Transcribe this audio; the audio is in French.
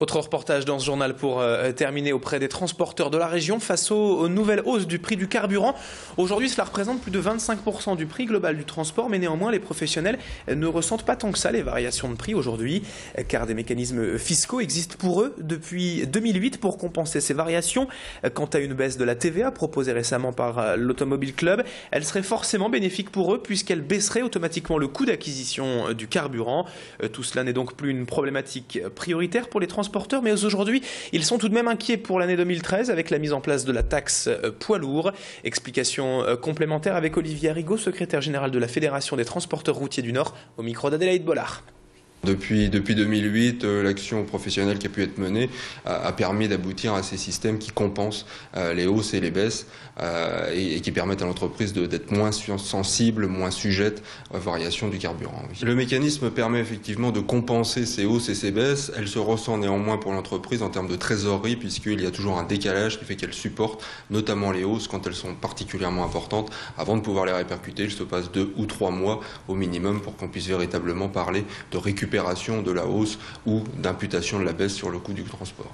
Autre reportage dans ce journal pour terminer auprès des transporteurs de la région face aux nouvelles hausses du prix du carburant. Aujourd'hui, cela représente plus de 25% du prix global du transport, mais néanmoins, les professionnels ne ressentent pas tant que ça les variations de prix aujourd'hui, car des mécanismes fiscaux existent pour eux depuis 2008 pour compenser ces variations. Quant à une baisse de la TVA proposée récemment par l'Automobile Club, elle serait forcément bénéfique pour eux puisqu'elle baisserait automatiquement le coût d'acquisition du carburant. Tout cela n'est donc plus une problématique prioritaire pour les transporteurs, mais aujourd'hui, ils sont tout de même inquiets pour l'année 2013 avec la mise en place de la taxe poids lourd. Explication complémentaire avec Olivier Arrigo, secrétaire général de la Fédération des transporteurs routiers du Nord, au micro d'Adélaïde Bollard. Depuis 2008, l'action professionnelle qui a pu être menée a permis d'aboutir à ces systèmes qui compensent les hausses et les baisses et qui permettent à l'entreprise d'être moins sensible, moins sujette aux variations du carburant. Le mécanisme permet effectivement de compenser ces hausses et ces baisses. Elle se ressent néanmoins pour l'entreprise en termes de trésorerie puisqu'il y a toujours un décalage qui fait qu'elle supporte notamment les hausses quand elles sont particulièrement importantes. Avant de pouvoir les répercuter, il se passe 2 ou 3 mois au minimum pour qu'on puisse véritablement parler de récupération de la hausse ou d'imputation de la baisse sur le coût du transport.